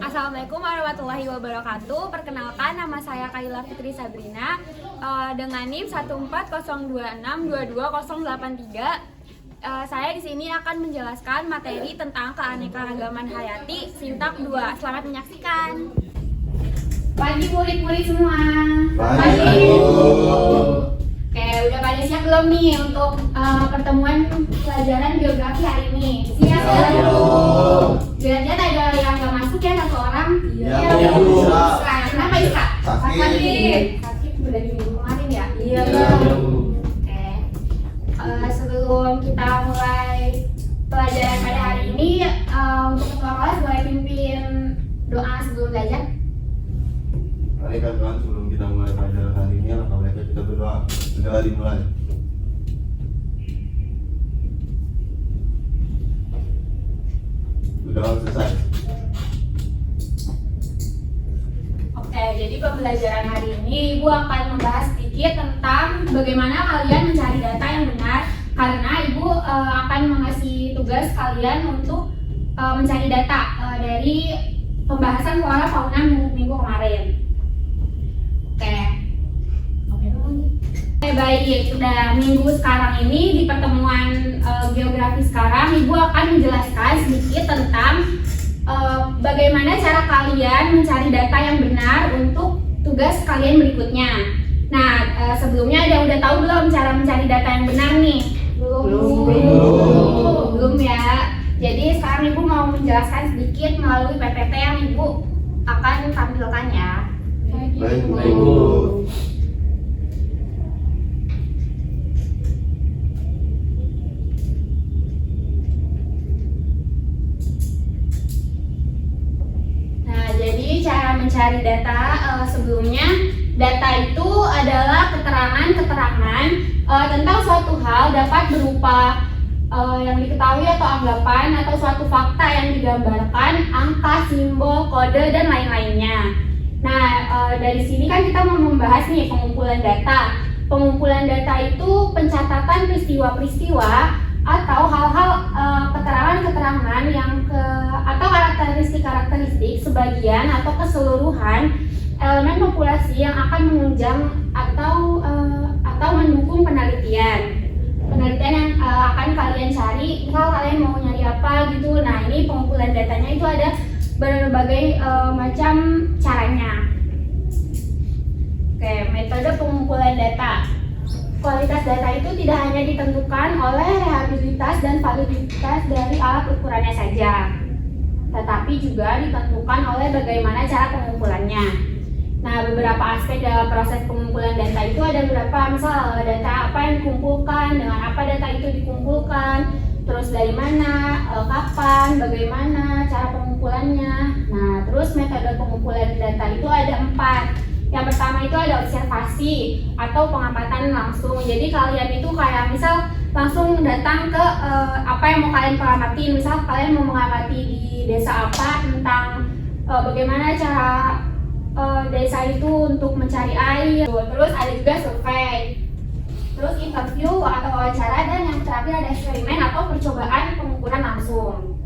Assalamualaikum warahmatullahi wabarakatuh. Perkenalkan, nama saya Kaila Fitri Sabrina dengan NIM 14026222083. Saya di sini akan menjelaskan materi tentang keanekaragaman hayati Sintak 2. Selamat menyaksikan. Pagi murid-murid semua. Pagi. Oke, udah pada siap belum nih untuk pertemuan pelajaran geografi hari ini? Siap belum? Lihat-lihat ada yang nggak masuk ya satu orang? Iya, Bu. Kenapa Isra? Sakit. Sakit udah di minggu kemarin ya? Iya, Bu. Oke. Sebelum kita mulai pelajaran pada hari ini, untuk ketua kelas boleh pimpin doa sebelum belajar? Baiklah Tuhan, sebelum kita mulai pelajaran hari ini, alangkah baiknya kita berdoa. Segala dimulai. Berdoa selesai. Oke, jadi pembelajaran hari ini Ibu akan membahas sedikit tentang bagaimana kalian mencari data yang benar, karena Ibu akan mengasih tugas kalian untuk mencari data dari pembahasan flora fauna minggu kemarin. Oke, baik. Sudah minggu sekarang ini di pertemuan geografi sekarang, Ibu akan menjelaskan sedikit tentang bagaimana cara kalian mencari data yang benar untuk tugas kalian berikutnya. Nah, sebelumnya ada yang udah tahu belum cara mencari data yang benar nih? Belum ya. Jadi sekarang Ibu mau menjelaskan sedikit melalui PPT yang Ibu akan tampilkan ya. Baik, Bu. Nah, jadi cara mencari data sebelumnya, data itu adalah keterangan-keterangan tentang suatu hal dapat berupa yang diketahui atau anggapan atau suatu fakta yang digambarkan, angka, simbol, kode, dan lain-lainnya. Nah, dari sini kan kita mau membahas nih pengumpulan data. Pengumpulan data itu pencatatan peristiwa-peristiwa atau hal-hal keterangan-keterangan yang atau karakteristik sebagian atau keseluruhan elemen populasi yang akan menunjang atau mendukung penelitian yang akan kalian cari. Misal kalian mau nyari apa gitu. Nah, ini pengumpulan datanya itu ada berbagai macam caranya. Oke, metode pengumpulan data. Kualitas data itu tidak hanya ditentukan oleh reliabilitas dan validitas dari alat ukurannya saja, tetapi juga ditentukan oleh bagaimana cara pengumpulannya. Nah, beberapa aspek dalam proses pengumpulan data itu ada beberapa, misal data apa yang dikumpulkan, dengan apa data itu dikumpulkan, terus dari mana, kapan, bagaimana cara pengumpulannya. Nah, terus metode pengumpulan data itu ada 4. Yang pertama itu ada observasi atau pengamatan langsung. Jadi kalian itu kayak misal langsung datang ke apa yang mau kalian amati. Misal kalian mau mengamati di desa apa tentang bagaimana cara desa itu untuk mencari air. Terus ada juga survei. Terus interview atau wawancara, dan yang terakhir ada eksperimen atau percobaan pengukuran langsung.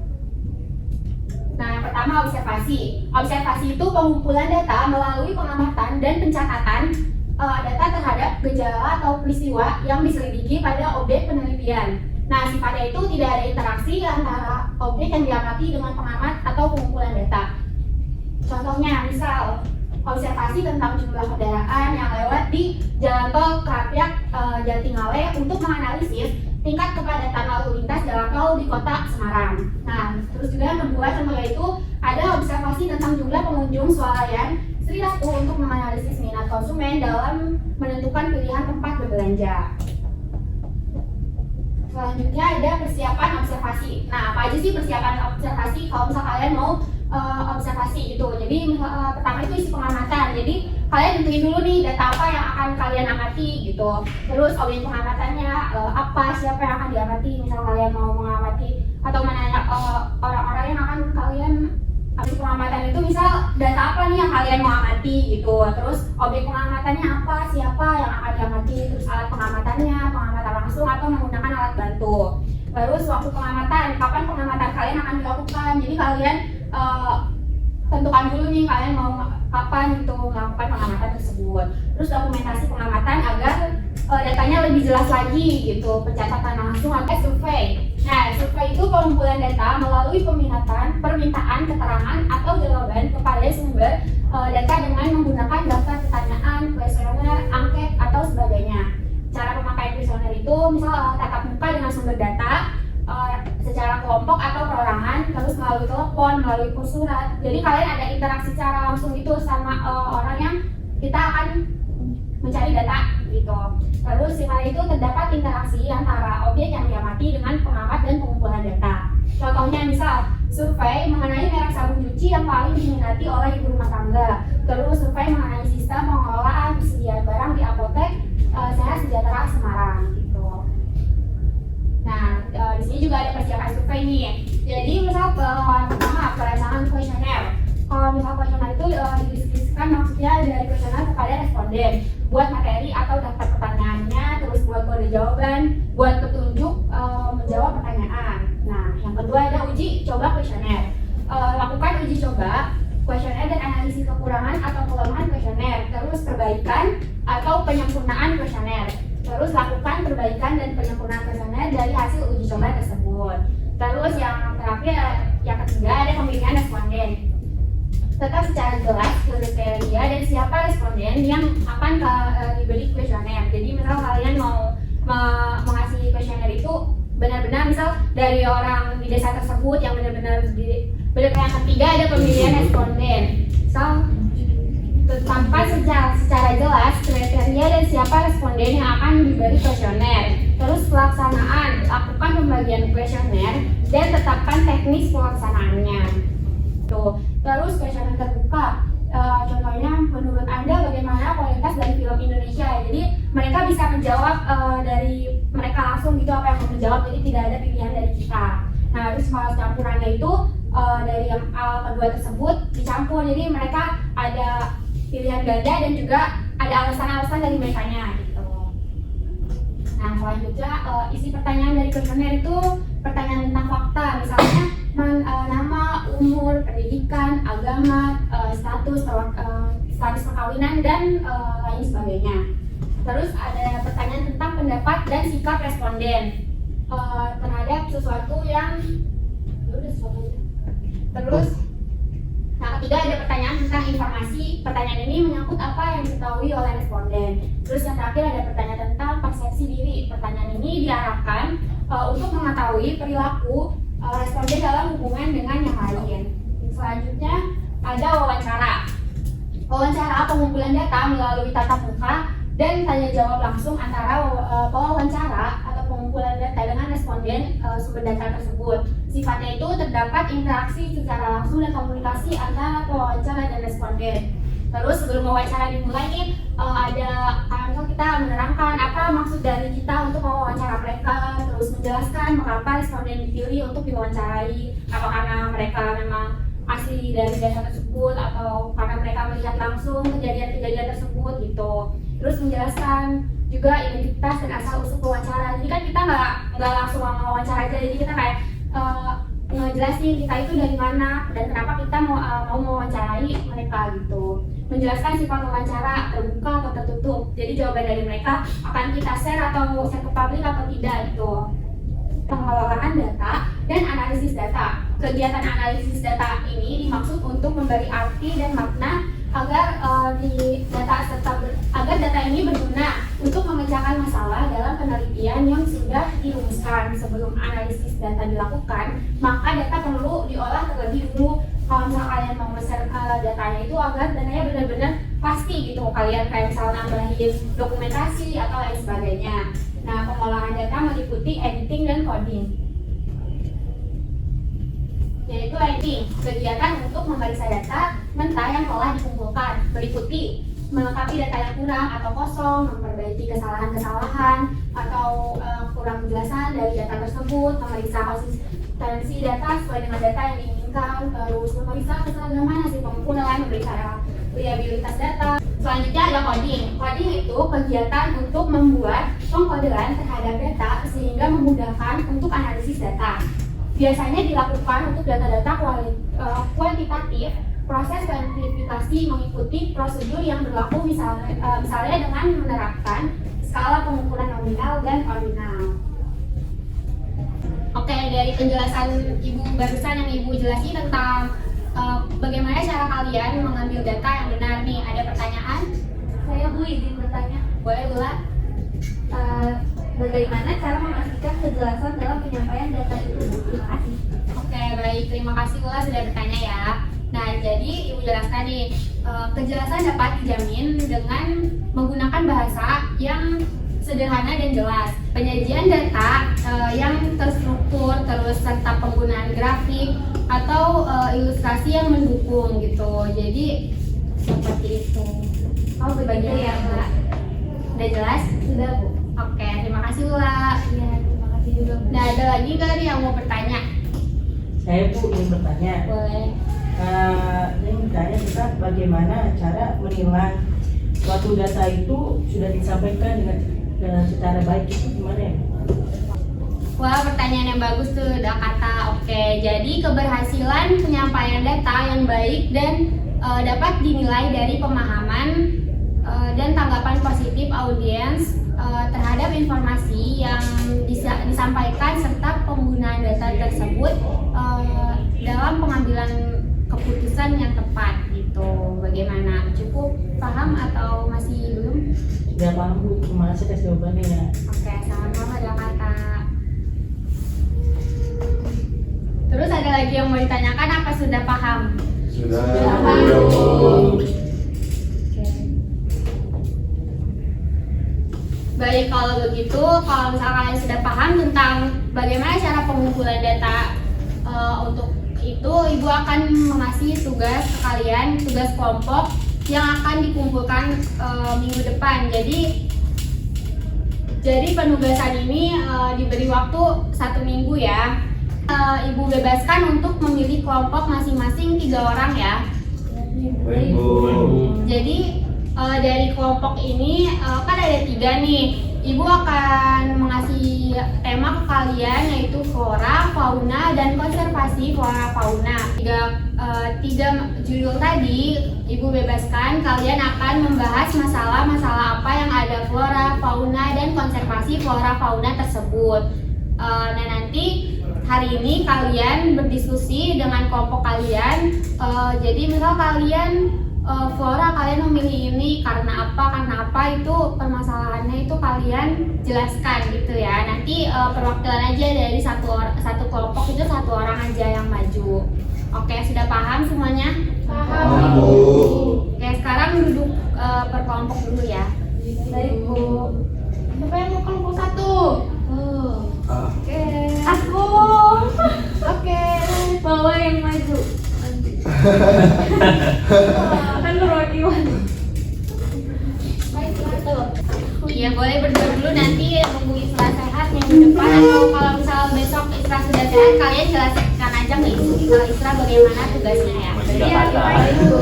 Nah, yang pertama observasi. Observasi itu pengumpulan data melalui pengamatan dan pencatatan data terhadap gejala atau peristiwa yang diselidiki pada objek penelitian. Nah, sifatnya itu tidak ada interaksi antara objek yang diamati dengan pengamat atau pengumpulan data. Contohnya, misal observasi tentang jumlah kendaraan yang lewat di jalan tol Krapyak Jatingale untuk menganalisis tingkat kepadatan lalu lintas jalan tol di kota Semarang. Nah, terus juga yang kedua contohnya itu ada observasi tentang jumlah pengunjung swalayan Sri Ratu untuk menganalisis minat konsumen dalam menentukan pilihan tempat berbelanja. Selanjutnya ada persiapan observasi. Nah, apa aja sih persiapan observasi kalau misal kalian mau observasi gitu. Jadi pertama itu isi pengamatan. Jadi kalian tentuin dulu nih data apa yang akan kalian amati gitu. Terus objek pengamatannya apa, siapa yang akan diamati. Misal kalian mau mengamati atau menanya orang-orang yang akan kalian objek pengamatan itu, misal data apa nih yang kalian mau amati gitu. Terus objek pengamatannya apa, siapa yang akan diamati. Terus alat pengamatannya, pengamatan langsung atau menggunakan alat bantu. Terus waktu pengamatan, kapan pengamatan kalian akan dilakukan. Jadi kalian kapan gitu melakukan pengamatan tersebut. Terus dokumentasi pengamatan agar datanya lebih jelas lagi gitu, pencatatan langsung atau survei. Nah, survei itu pengumpulan data melalui permintaan keterangan atau jawaban kepada sumber data dengan menggunakan daftar pertanyaan, kuesioner, angket atau sebagainya. Cara pemakaian kuesioner itu misal tatap muka dengan sumber data secara kelompok atau perorangan, terus melalui telepon, melalui surat. Jadi kalian ada interaksi secara langsung itu sama orang yang kita akan mencari data gitu. Terus di mana itu terdapat interaksi antara objek yang diamati dengan pengamat dan pengumpulan data. Contohnya misal survei mengenai merek sabun cuci yang paling diminati oleh ibu rumah tangga. Terus survei mengenai sistem pengelolaan persediaan barang di apotek Sehat Sejahtera Semarang gitu. Nah, di sini juga ada persiapan survei nih. Jadi misal pertama perancangan kuesioner. Kalau misal kuesioner itu didiskusikan maksudnya dari kuesioner kepada responden, buat materi atau daftar pertanyaannya, terus buat kode jawaban, buat petunjuk menjawab pertanyaan. Nah, yang kedua ada uji coba kuesioner. Lakukan uji coba kuesioner dan analisis kekurangan atau kelemahan kuesioner, terus perbaikan atau penyempurnaan kuesioner. Terus lakukan perbaikan dan penyempurnaan kuesioner dari hasil uji coba tersebut. Terus yang terakhir, yang ketiga ada pemilihan responden. Tetap secara jelas kriteria dan siapa responden yang akan diberi kuesioner. Jadi misal kalian mau mengasih kuesioner itu benar-benar misal dari orang di desa tersebut yang benar-benar yang ketiga ada pemilihan responden. Tanpa secara jelas kriteria dan siapa responden yang akan diberi kuesioner. Terus pelaksanaan, lakukan pembagian kuesioner dan tetapkan teknis pelaksanaannya. Tuh. Terus kuesioner terbuka. Contohnya menurut Anda bagaimana kualitas dari film Indonesia? Jadi mereka bisa menjawab dari mereka langsung gitu apa yang mau dijawab, jadi tidak ada pilihan dari kita. Nah, terus kalau campurannya itu dari yang kedua tersebut dicampur, jadi mereka ada pilihan ganda dan juga ada alasan-alasan dari merekanya gitu. Nah, selanjutnya isi pertanyaan dari kuesioner itu pertanyaan tentang fakta, misalnya nama, umur, pendidikan, agama, status perkawinan dan lain sebagainya. Terus ada pertanyaan tentang pendapat dan sikap responden terhadap sesuatu yang terus nah, ketiga ada pertanyaan tentang informasi. Pertanyaan ini menyangkut apa yang diketahui oleh responden. Terus yang terakhir ada pertanyaan tentang persepsi diri. Pertanyaan ini diarahkan untuk mengetahui perilaku responden dalam hubungan dengan yang lain. Selanjutnya ada wawancara. Wawancara pengumpulan data melalui tatap muka dan tanya jawab langsung antara pewawancara atau pengumpulan data dengan responden sumber data tersebut. Sifatnya itu terdapat interaksi secara langsung dan komunikasi antara pewawancara dan responden. Terus sebelum wawancara dimulai nih ada misal kita menerangkan apa maksud dari kita untuk mewawancara mereka, terus menjelaskan mengapa responden dipilih untuk diwawancarai, apa karena mereka memang asli dari desa tersebut atau karena mereka melihat langsung kejadian-kejadian tersebut gitu. Terus menjelaskan juga identitas dan asal usul pewawancara. Jadi kan kita nggak langsung wawancara aja, jadi kita kayak ngejelasin kita itu dari mana dan kenapa kita mau mewawancarai mereka gitu. Menjelaskan sifat wawancara terbuka atau tertutup. Jadi jawaban dari mereka akan kita share atau share ke publik atau tidak gitu. Pengelolaan data dan analisis data. Kegiatan analisis data ini dimaksud untuk memberi arti dan makna agar data ini berguna untuk memecahkan masalah dalam penelitian yang sudah dirumuskan. Sebelum analisis data dilakukan, maka data perlu diolah terlebih dulu. Kalau misalnya kalian mau share datanya itu agar datanya benar-benar pasti gitu, kalian kayak misalnya nambahin dokumentasi atau lain sebagainya. Nah, pengolahan data meliputi editing dan coding. Yaitu editing, kegiatan untuk memeriksa data mentah yang telah dikumpulkan, meliputi melengkapi data yang kurang atau kosong, memperbaiki kesalahan-kesalahan atau kurang penjelasan dari data tersebut, memeriksa konsistensi data sesuai dengan data yang diinginkan, terus memeriksa keseragaman hasil pengumpulan, memeriksa reliabilitas data. Selanjutnya ada coding. Coding itu kegiatan untuk membuat pengkodean terhadap data sehingga memudahkan untuk analisis data. Biasanya dilakukan untuk data-data kuantitatif Proses verifikasi mengikuti prosedur yang berlaku misalnya dengan menerapkan skala pengukuran nominal dan ordinal. Oke, dari penjelasan Ibu barusan yang Ibu jelasin tentang bagaimana cara kalian mengambil data yang benar nih, ada pertanyaan? Saya Bu izin bertanya, Boleh Bula? bagaimana cara memastikan kejelasan dalam penyampaian data itu? Terima kasih. Oke, baik. Terima kasih Bula sudah bertanya ya. Nah, jadi Ibu jelaskan nih, kejelasan dapat dijamin dengan menggunakan bahasa yang sederhana dan jelas. Penyajian data yang terstruktur, terus serta penggunaan grafik atau ilustrasi yang mendukung gitu. Jadi seperti itu. Oh begitu ya Mbak. Udah jelas? Sudah Bu. Oke, terima kasih Ula. Iya, terima kasih juga Bu. Nah, ada lagi nggak nih yang mau bertanya? Saya Bu ingin bertanya. Boleh. Saya ingin bertanya tentang bagaimana cara menilai suatu data itu sudah disampaikan dengan secara baik itu gimana ya? Wah, pertanyaan yang bagus tuh, udah kata. Oke, jadi keberhasilan penyampaian data yang baik dan dapat dinilai dari pemahaman dan tanggapan positif audiens terhadap informasi yang disampaikan serta penggunaan data tersebut dalam pengambilan keputusan yang tepat gitu. Bagaimana? Cukup paham atau masih belum? Sudah paham Bu, terima kasih atas jawabannya ya. Oke, sama-sama ada kata. Terus ada lagi yang mau ditanyakan apa sudah paham? Sudah. Baik, kalau begitu, kalau misalnya kalian sudah paham tentang bagaimana cara pengumpulan data untuk itu, Ibu akan mengasih tugas ke kalian, tugas kelompok yang akan dikumpulkan minggu depan. Jadi penugasan ini diberi waktu 1 minggu ya. Ibu bebaskan untuk memilih kelompok masing-masing 3 orang ya. Baik Bu. Jadi dari kelompok ini kan ada 3 nih. Ibu akan mengasih tema ke kalian yaitu flora, fauna, dan konservasi flora fauna. Tiga judul tadi Ibu bebaskan, kalian akan membahas masalah-masalah apa yang ada flora, fauna, dan konservasi flora fauna tersebut. Nah, nanti hari ini kalian berdiskusi dengan kelompok kalian. Jadi misal kalian flora kalian memilih ini karena apa itu permasalahannya itu kalian jelaskan gitu ya. Nanti perwakilan aja dari satu kelompok itu 1 orang aja yang maju. Oke, sudah paham semuanya? Paham Bu. Oke, sekarang duduk per kelompok dulu ya. Baik Bu. Siapa yang mau kelompok 1? Oke. Aku. Oke. Bawa yang maju. Kan perwakilan. Iya, boleh berdua dulu, nanti nunggu Isra sehat minggu depan, atau kalau misal besok Isra sudah sehat kalian jelaskan aja ke Isra bagaimana tugasnya ya. Iya, baik Bu.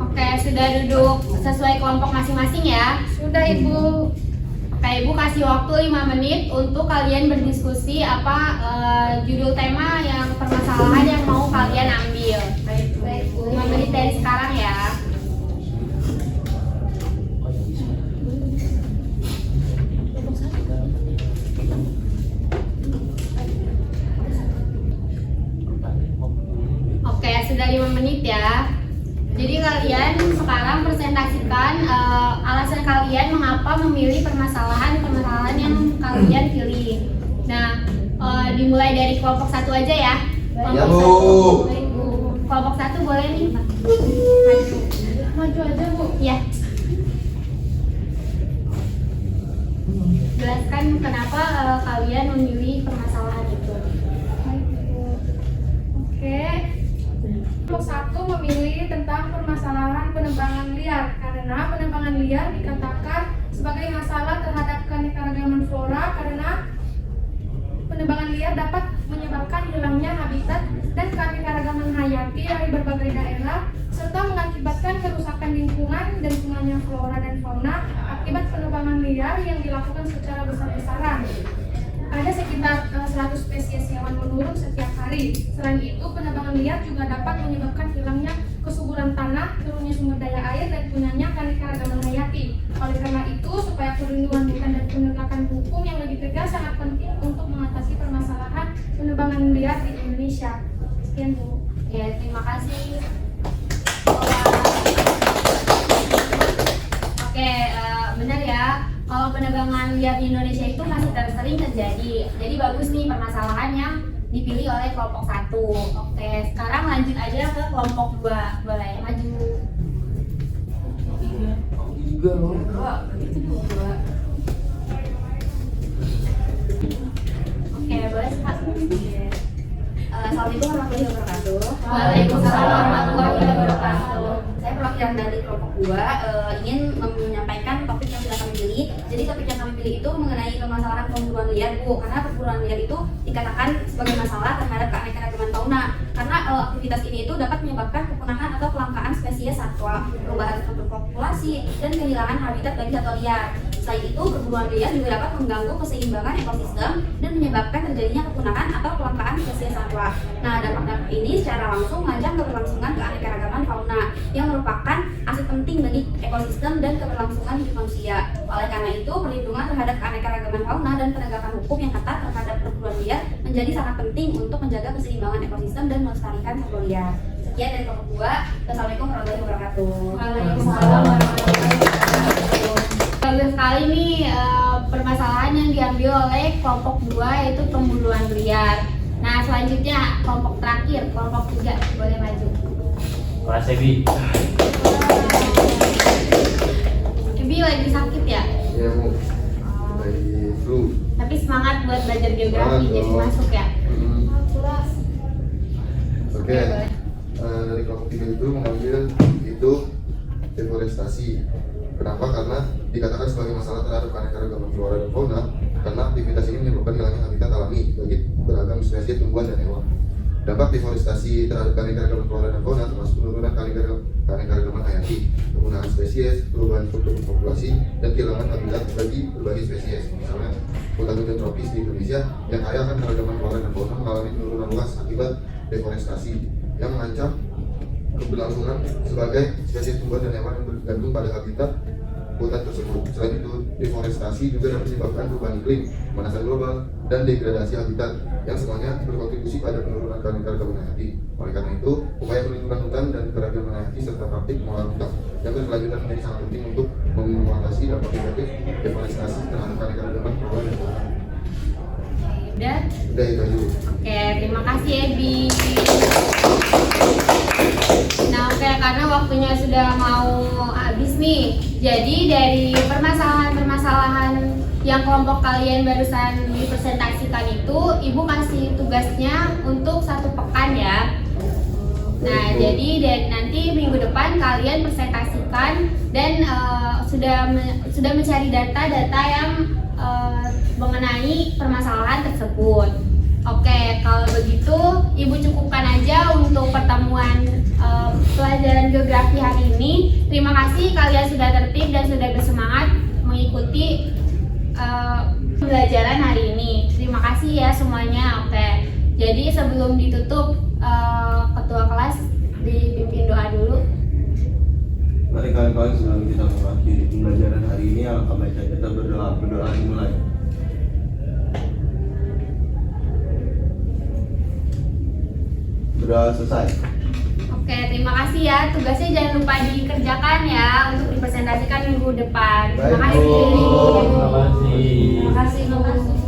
Oke, sudah duduk sesuai kelompok masing-masing ya. Sudah Ibu. Oke, Ibu kasih waktu 5 menit untuk kalian berdiskusi apa judul tema yang permasalahan yang mau kalian ambil. Baik, 5 menit dari sekarang ya. Oke, sudah 5 menit ya. Jadi kalian sekarang presentasikan alasan kalian mengapa memilih permasalahan yang kalian pilih. Nah, dimulai dari kelompok 1 aja ya. Ya Bu. Baik, Bu. Kelompok 1 boleh nih. Maju aja Bu. Ya. Jelaskan kenapa kalian memilih permasalahan itu. Oke. Kelompok 1 memilih tentang permasalahan penebangan liar karena penebangan liar dikatakan sebagai masalah terhadap keanekaragaman flora karena penebangan liar dapat menyebabkan hilangnya habitat dan keanekaragaman hayati dari berbagai daerah serta mengakibatkan kerusakan lingkungan dan punahnya flora dan fauna akibat penebangan liar yang dilakukan secara besar-besaran. Ada sekitar sekitar 100 spesies hewan menurun setiap hari. Selain itu, penebangan liar juga dapat menyebabkan hilangnya kesuburan tanah, turunnya sumber daya air, dan punahnya keanekaragaman hayati. Oleh karena itu, supaya perlindungan hutan dan penegakan hukum yang lebih tegas sangat penting untuk mengatasi permasalahan penebangan liar di Indonesia. Sekian, Bu. Ya, terima kasih. Oke, benar ya. Kalau penebangan liar di Indonesia itu masih sering terjadi. Jadi bagus nih permasalahan yang dipilih oleh kelompok 1. Oke, sekarang lanjut aja ke kelompok 2. Boleh maju. Aku juga loh. Oke, boleh Pak. Assalamualaikum warahmatullahi wabarakatuh. Waalaikumsalam warahmatullahi wabarakatuh. Saya perwakilan dari kelompok 2 ingin menyampaikan topik yang sudah kami pilih. Jadi topik yang kami pilih itu mengenai permasalahan pemburuan liar, Bu. Karena pemburuan liar itu dikatakan sebagai masalah terhadap keanekaragaman fauna. Karena aktivitas ini itu dapat menyebabkan kepunahan atau kelangkaan spesies satwa, perubahan struktur populasi, dan kehilangan habitat bagi satwa liar. Selain itu, perburuan liar juga dapat mengganggu keseimbangan ekosistem dan menyebabkan terjadinya kepunahan atau kelangkaan spesies satwa. Nah, dampak-dampak ini secara langsung mengancam keberlangsungan keanekaragaman fauna yang merupakan aset penting bagi ekosistem dan keberlangsungan hidup manusia. Oleh karena itu, perlindungan terhadap keanekaragaman fauna dan penegakan hukum yang ketat terhadap perburuan liar menjadi sangat penting untuk menjaga keseimbangan ekosistem dan melestarikan satwa liar. Sekian dari kelompok 2. Wassalamualaikum warahmatullahi wabarakatuh. Waalaikumsalam warahmatullahi wabarakatuh. Bagus sekali nih permasalahan yang diambil oleh kelompok 2 yaitu pemburuan liar. Nah, selanjutnya kelompok terakhir, kelompok 3, boleh maju. Kelas Ebi. Ebi lagi sakit ya? Iya Bu. Lagi flu. Tapi semangat buat belajar geografi Semangat, jadi dong. masuk ya. Oke. Dari kelompok 3 itu mengambil itu deforestasi. Kenapa? Karena dikatakan sebagai masalah terhadap keanekaragaman flora dan fauna karena aktivitas ini menyebabkan hilangnya habitat alami bagi beragam spesies tumbuhan dan hewan. Dampak deforestasi terhadap keanekaragaman flora dan fauna termasuk penurunan keanekaragaman hayati, penggunaan spesies, perubahan struktur populasi, dan kehilangan habitat bagi berbagai spesies. Misalnya, hutan-hutan tropis di Indonesia yang kaya akan keragaman flora dan fauna mengalami penurunan luas akibat deforestasi yang mengancam keberlangsungan sebagai spesies tumbuhan dan hewan yang bergantung pada habitat hutan tersebut. Selain itu, deforestasi juga dapat menyebabkan perubahan iklim, pemanasan global, dan degradasi habitat yang semuanya berkontribusi pada penurunan keanekaragaman hayati. Oleh karena itu, upaya perlindungan hutan dan keragaman hayati serta praktik pengelolaan hutan yang berkelanjutan menjadi sangat penting untuk mengatasi dampak negatif deforestasi terhadap keanekaragaman flora dan fauna. Udah itu aja. Oke, terima kasih Ebi. Nah, oke, karena waktunya sudah mau habis nih. Jadi dari permasalahan-permasalahan yang kelompok kalian barusan dipresentasikan itu, Ibu kasih tugasnya untuk 1 pekan ya. Nah, jadi nanti minggu depan kalian presentasikan dan sudah mencari data-data yang mengenai permasalahan tersebut. Oke, kalau begitu Ibu cukupkan aja untuk pertemuan pelajaran geografi hari ini. Terima kasih kalian sudah tertib dan sudah bersemangat mengikuti pembelajaran hari ini. Terima kasih ya semuanya. Oke, jadi sebelum ditutup ketua kelas dipimpin doa dulu. Mari kawan-kawan sebelum kita mengakhiri pembelajaran hari ini, alangkah baiknya kita berdoa dimulai. Berdoa selesai. Oke, terima kasih ya. Tugasnya jangan lupa dikerjakan ya untuk dipresentasikan minggu depan. Terima Baik, kasih. Bu. Terima kasih. Terima kasih, Bu.